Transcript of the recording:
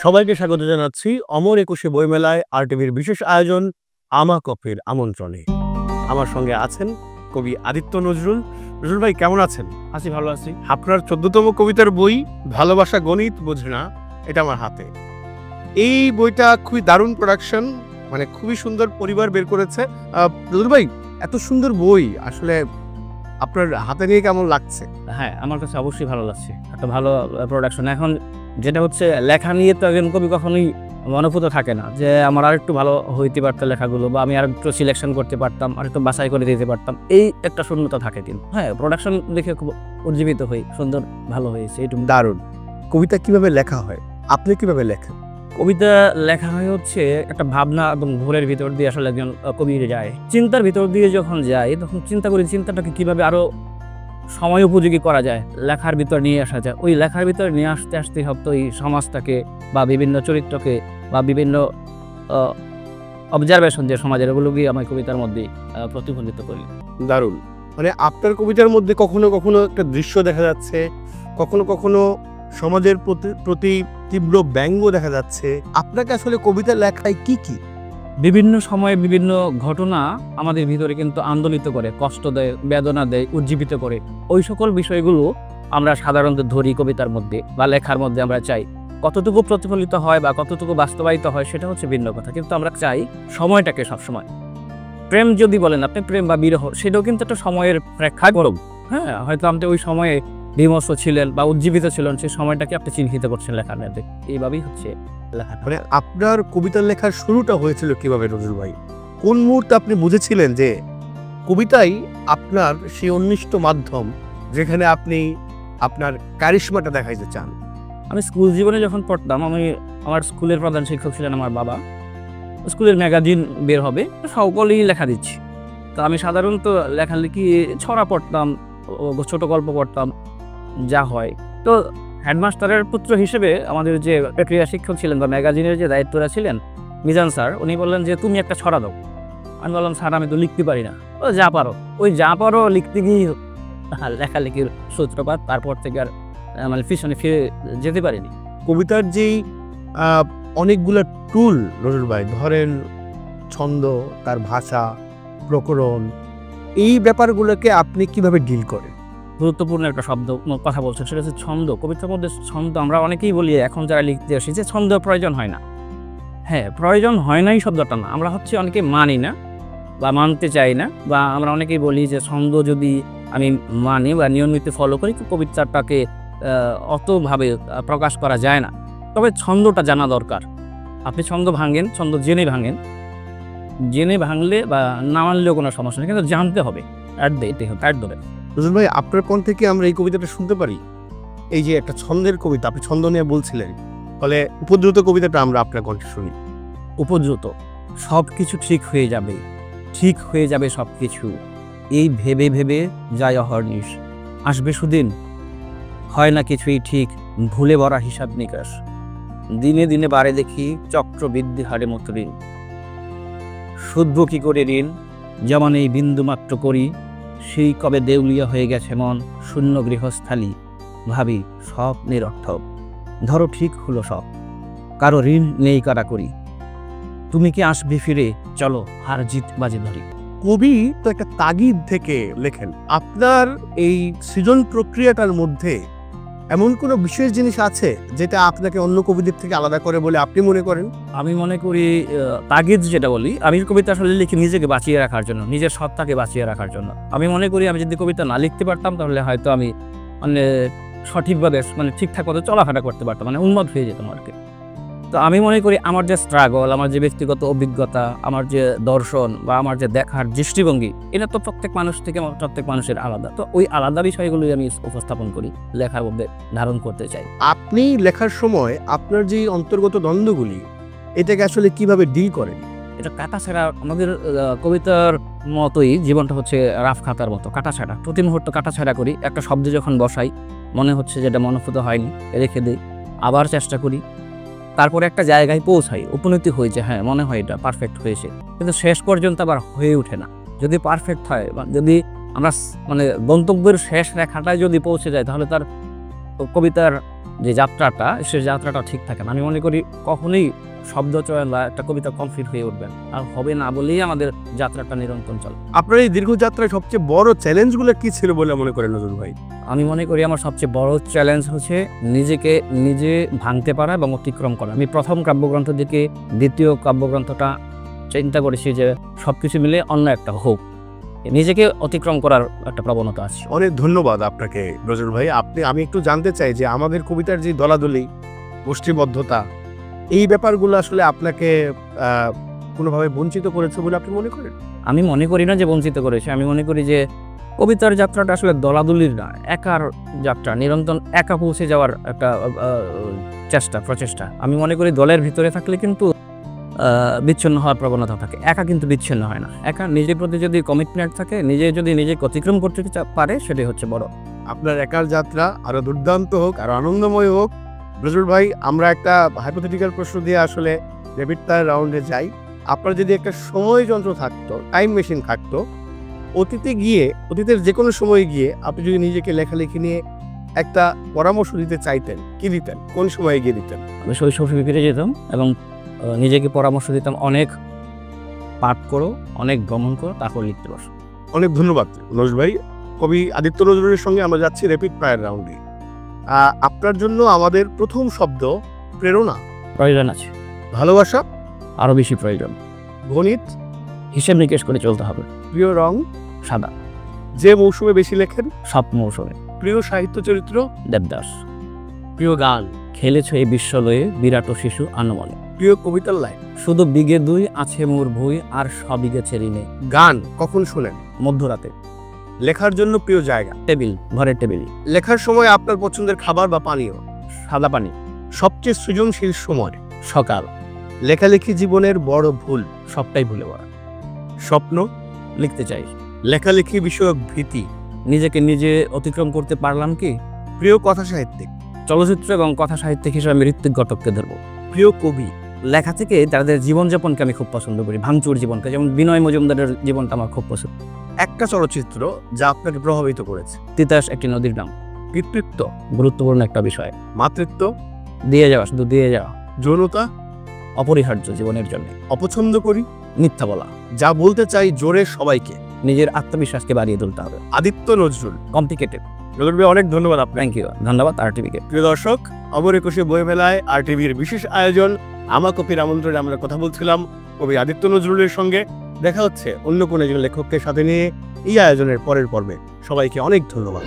সবাইকে স্বাগত জানাচ্ছি অমর একুশে বইমেলায় আরটিভির বিশেষ আয়োজন আমা কফির আমন্ত্রণে। আমার সঙ্গে আছেন কবি আদিত্য নজরুল। নজরুল ভাই, কেমন আছেন? আছি, ভালো আছি। আপনার ১৪তম কবিতার বই ভালোবাসা গণিত বোঝে না, এটা আমার হাতে। এই বইটা খুবই দারুণ প্রোডাকশন, মানে খুবই সুন্দর পরিবার বের করেছে। নজরুল ভাই, এত সুন্দর বই আসলে আপনার হাতে নিয়ে কেমন লাগছে? হ্যাঁ, আমার কাছে অবশ্যই ভালো লাগছে, একটা ভালো প্রোডাকশন। এখন যেটা হচ্ছে, লেখা নিয়ে তো একজন কবি কখনোই মনোভূত থাকে না যে আমার আরেকটু ভালো হইতে পারতো লেখাগুলো, বা আমি আরেকটু সিলেকশন করতে পারতাম, আরেকটু বাছাই করে দিতে পারতাম, এই একটা শূন্যতা থাকে। কিন্তু হ্যাঁ, প্রোডাকশন দেখে খুব উজ্জীবিত হই, সুন্দর ভালো হয়েছে। এইটুকু দারুণ। কবিতা কিভাবে লেখা হয়, আপনি কিভাবে লেখেন? কবিতা লেখা হয় হচ্ছে একটা ভাবনা এবং ঘোরের ভিতর দিয়ে আসলে একজন কবি যায়, চিন্তার ভিতর দিয়ে যখন যায় তখন চিন্তা করি চিন্তাটাকে কিভাবে আরো সময় উপযোগী করা যায়, লেখার ভিতর নিয়ে আসা যায়। ওই লেখার ভিতর নিয়ে আসতে আসতে হয়তো এই সমাজটাকে বা বিভিন্ন চরিত্রকে বা বিভিন্ন অবজারভেশন যে সমাজের, ওগুলোকে আমি কবিতার মধ্যে প্রতিফলিত করি। দারুণ। মানে আপনার কবিতার মধ্যে কখনো কখনো একটা দৃশ্য দেখা যাচ্ছে, কখনো কখনো সমাজের প্রতি তীব্র ব্যঙ্গ দেখা যাচ্ছে। আপনাকে আসলে কবিতা লেখায় কি কি? বিভিন্ন সময়ে বিভিন্ন ঘটনা আমাদের ভিতরে কিন্তু আন্দোলিত করে, কষ্ট দেয়, বেদনা দেয়, উজ্জীবিত করে। ওই সকল বিষয়গুলো আমরা সাধারণত ধরি কবিতার মধ্যে বা লেখার মধ্যে। আমরা চাই কতটুকু প্রতিফলিত হয় বা কতটুকু বাস্তবায়িত হয় সেটা হচ্ছে ভিন্ন কথা, কিন্তু আমরা চাই সময়টাকে সবসময়। প্রেম যদি বলেন আপনি, প্রেম বা বিরহ, সেটাও কিন্তু একটা সময়ের প্রেক্ষাপট। হ্যাঁ, হয়তো আপনি ওই সময়ে বিমর্ষ ছিলেন বা উজ্জীবিত ছিলেন, সেই সময়টাকে আপনি চিহ্নিত করছেন লেখার মধ্যে। এইভাবেই হচ্ছে লেখা। মানে আপনার কবিতা লেখার শুরুটা হয়েছিল কিভাবে নজরুল ভাই? কোন মুহূর্তে আপনি বুঝেছিলেন যে কবিতাই আপনার সেই অন্বিষ্ট মাধ্যম, যেখানে আপনি আপনার কারিশমাটা দেখাইতে চান? আমি স্কুল জীবনে যখন পড়তাম, আমার স্কুলের প্রধান শিক্ষক ছিলেন আমার বাবা। স্কুলের ম্যাগাজিন বের হবে, সকলেই লেখা দিচ্ছি। তো আমি সাধারণত লেখালেখি ছড়া পড়তাম, ছোট গল্প পড়তাম, যা হয়। তো হেডমাস্টারের পুত্র হিসেবে আমাদের যে ক্রীড়া শিক্ষক ছিলেন বা ম্যাগাজিনের যে দায়িত্বরা ছিলেন, মিজান স্যার, উনি বললেন যে তুমি একটা ছড়া দাও। আমি বললাম, স্যার আমি তো লিখতে পারি না। ও যা পারো। ওই যা পারো লিখতে গিয়ে লেখালেখির সূত্রপাত। তারপর থেকে আর মানে পিছনে ফিরে যেতে পারিনি। কবিতার যেই অনেকগুলো টুল নজরুল ভাই, ধরেন ছন্দ, তার ভাষা, প্রকরণ, এই ব্যাপারগুলোকে আপনি কিভাবে ডিল করেন? গুরুত্বপূর্ণ একটা শব্দ কথা বলছেন, সেটা হচ্ছে ছন্দ। কবিতার মধ্যে ছন্দ, আমরা অনেকেই বলি এখন যারা লিখতে আসি যে ছন্দ প্রয়োজন হয় না। হ্যাঁ, প্রয়োজন হয় নাই শব্দটা না, আমরা হচ্ছে অনেকে মানি না বা মানতে চাই না, বা আমরা অনেকেই বলি যে ছন্দ যদি আমি মানি বা নিয়মিত ফলো করি তো কবিতাটাকে অতভাবে প্রকাশ করা যায় না। তবে ছন্দটা জানা দরকার। আপনি ছন্দ ভাঙেন, ছন্দ জেনে ভাঙেন, জেনে ভাঙলে বা না মানলেও কোনো সমস্যা নেই, কিন্তু জানতে হবে। নজরুল ভাই, আপনার কণ্ঠে কি আমরা এই কবিতাটা শুনতে পারি? এই যে একটা ছন্দের কবিতা, আপনি ছন্দ নিয়ে বলছিলেন, ফলে উপদ্রুত কবিতাটা আমরা আপনার কণ্ঠে শুনি। উপদ্রুত, সব কিছু ঠিক হয়ে যাবে, ঠিক হয়ে যাবে সব কিছু, এই ভেবে ভেবে যায় অহর্নিশ। আসবে সুদিন, হয় না কিছুই ঠিক, ভুলে ভরা হিসাব নিকাশ। দিনে দিনে বাড়ে দেখি চক্রবৃদ্ধি হারে মতো ঋণ। শুদ্ধ কি করে ঋণ, যেমন এই বিন্দুমাত্র করি, সেই কবে দেউলিয়া হয়ে গেছে মন, শূন্য গৃহস্থালী, ভাবি সব নিরর্থক। ধরো ঠিক হলো সব, কারো ঋণ নেই কারা করি, তুমি কি আসবে ফিরে, চলো হার জিত বাজি ধরি। কবি তো একটা তাগিদ থেকে লেখেন। আপনার এই সৃজন প্রক্রিয়াটার মধ্যে এমন কোনো বিশেষ জিনিস আছে যেটা আপনাকে অন্য কবিদের থেকে আলাদা করে বলে আপনি মনে করেন? আমি মনে করি তাগিদ যেটা বলি, আমি কবিতা আসলে লিখি নিজেকে বাঁচিয়ে রাখার জন্য, নিজের সত্তাকে বাঁচিয়ে রাখার জন্য। আমি মনে করি আমি যদি কবিতা না লিখতে পারতাম তাহলে হয়তো আমি মানে সঠিকভাবে মানে ঠিকঠাক মতো চলাফেরা করতে পারতাম, মানে উন্মাদ হয়ে যেতাম আর কি। তো আমি মনে করি আমার যে স্ট্রাগল, আমার যে ব্যক্তিগত অভিজ্ঞতা, আমার যে দর্শন বা আমার যে দেখার দৃষ্টিভঙ্গি, এটা তো প্রত্যেক মানুষ থেকে প্রত্যেক মানুষের আলাদা। তো ওই আলাদা বিষয়গুলোই আমি উপস্থাপন করি, লেখার মধ্যে ধারণ করতে চাই। আপনি লেখার সময় আপনার যে অন্তর্গত দ্বন্দ্বগুলি, এটাকে আসলে কিভাবে ডিল করেন? এটা কাটাছেঁড়া, আমাদের কবিতার মতোই জীবনটা হচ্ছে রাফ খাতার মতো, কাটাছেঁড়া। প্রতি মুহূর্ত কাটাছেঁড়া করি। একটা শব্দ যখন বসাই, মনে হচ্ছে যেটা মনোভূত হয়নি, রেখে দিই, আবার চেষ্টা করি, তারপরে একটা জায়গায় পৌঁছাই, উপনীতি হয়েছে, হ্যাঁ মনে হয় এটা পারফেক্ট হয়েছে, কিন্তু শেষ পর্যন্ত আবার হয়ে ওঠে না। যদি পারফেক্ট হয়, যদি আমরা মানে গন্তব্যের শেষ রেখাটায় যদি পৌঁছে যায়, তাহলে তার কবিতার যে যাত্রাটা, সে যাত্রাটা ঠিক থাকে না। আমি মনে করি কখনোই শব্দ চয়ন বা একটা কবিতা কমপ্লিট হয়ে উঠবেন আর হবে না বলেই আমাদের যাত্রাটা নিরন্তর চলে। আপনার এই দীর্ঘ যাত্রায় সবচেয়ে বড় চ্যালেঞ্জগুলো কি ছিল বলে মনে করেন নজরুল ভাই? আমি মনে করি আমার সবচেয়ে বড় চ্যালেঞ্জ হচ্ছে নিজেকে নিজে ভাঙতে পারা এবং অতিক্রম করা। আমি প্রথম কাব্যগ্রন্থ থেকে দ্বিতীয় কাব্যগ্রন্থটা চিন্তা করেছি যে সবকিছু মিলে অন্য একটা হোক, নিজেকে অতিক্রম করার একটা প্রবণতা আছে। অনেক ধন্যবাদ আপনাকে নজরুল ভাই। আমি একটু জানতে চাই যে আমাদের কবিতার যে দলাদলি, গোষ্ঠীবদ্ধতা, এই ব্যাপারগুলো আসলে আপনাকে কোনোভাবে বঞ্চিত করেছে বলে আপনি মনে করেন? আমি মনে করি না যে বঞ্চিত করেছে। আমি মনে করি যে কবিতার যাত্রাটা আসলে দলাদলির না, একার যাত্রা, নিরন্তর একা পৌঁছে যাওয়ার একটা প্রচেষ্টা। আমি মনে করি দলের ভিতরে থাকলে কিন্তু বিচ্ছিন্ন হওয়ার প্রবণতা থাকে, একা কিন্তু বিচ্ছিন্ন হয় না। একা নিজের প্রতি যদি কমিটমেন্ট থাকে, নিজে যদি নিজেকে অতিক্রম করতে পারে, সেটাই হচ্ছে বড়। আপনার একার যাত্রা আরো দুর্দান্ত হোক, আরো আনন্দময় হোক। নজরুল ভাই, আমরা একটা হাইপোথেটিক্যাল প্রশ্ন দিয়ে আসলে র্যাপিড ফায়ার রাউন্ডে যাই। আপনার যদি একটা সময় যন্ত্র থাকতো, টাইম মেশিন থাকতো, অতীতের যে কোনো সময় গিয়ে আপনি যদি নিজেকে লেখালেখি নিয়ে একটা পরামর্শ দিতে চাইতেন, কি দিতেন? কোন সময়ে গিয়ে দিতেন? আমি শৈশবে ফিরে যেতাম এবং নিজেকে পরামর্শ দিতাম, অনেক পাঠ করো, অনেক ভ্রমণ করো, তারপর লিখতে বসো। অনেক ধন্যবাদ নজরুল ভাই। কবি আদিত্য নজরুলের সঙ্গে আমরা যাচ্ছি র্যাপিড ফায়ার রাউন্ডে। আপনার জন্য আমাদের প্রথম শব্দ প্রেরণা, প্রয়োজন আছে, ভালোবাসা, আরও বেশি প্রয়োজন, গণিত, হিসেব নিকেশ করে চলতে হবে, প্রিয় রং, সাদা, যে মৌসুমে বেশি লেখেন, সব মৌসুমে, প্রিয় সাহিত্য চরিত্র, দেবদাস, প্রিয় গান, খেলেছ এই বিশ্বলয়ে বিরাট শিশু আনমনে, প্রিয় কবিতার লাইন, শুধু বিঘে দুই আছে মোর ভুই আর সবিগে ছেড়ি নেই, গান কখন শোনেন, মধ্যরাতে, লেখার জন্য প্রিয় জায়গা, টেবিল, ঘরের টেবিল, লেখার সময় আপনার পছন্দের খাবার বা পানীয়, সাদা পানি, সবচেয়ে সৃজনশীল সময়, সকাল, লেখালেখি জীবনের বড় ভুল, সবটাই ভুলে পড়া, স্বপ্ন, লিখতে চাই, লেখালেখি বিষয়ক ভীতি, নিজেকে নিজে অতিক্রম করতে পারলাম কি, প্রিয় কথা সাহিত্যিক, চলচ্চিত্র এবং কথা সাহিত্যিক হিসেবে আমি ঋত্বিক ঘটককে ধরবো, প্রিয় কবি, লেখা থেকে তাদের জীবনযাপনকে আমি খুব পছন্দ করি, ভাঙচুর জীবনকে, যেমন বিনয় মজুমদারের জীবনটা আমার খুব পছন্দ। একটা চলচ্চিত্র যা আপনাকে প্রভাবিত করেছে, তিতাস একটি নদীর নাম, পিতৃত্ব, গুরুত্বপূর্ণ একটা বিষয়, মাতৃত্ব, দিয়ে যাওয়া, শুধু দিয়ে যাওয়া, যৌনতা, অপরিহার্য জীবনের জন্য, অপছন্দ করি, মিথ্যা বলা, যা বলতে চাই জোরে সবাইকে, নিজের আত্মবিশ্বাসকে বাড়িয়ে তুলতে হবে, আদিত্য নজরুল। কমপ্লিকেটেড। নজরুল ভাই, অনেক ধন্যবাদ আপনাকে। থ্যাংক ইউ, ধন্যবাদ RTVকে। প্রিয় দর্শক, অমর একুশে বইমেলায় RTVর বিশেষ আয়োজন আমা কবির আমন্ত্রণে আমরা কথা বলছিলাম কবি আদিত্য নজরুলের সঙ্গে। দেখা হচ্ছে অন্য কোনো একজন লেখককে সাথে নিয়ে এই আয়োজনের পরের পর্বে। সবাইকে অনেক ধন্যবাদ।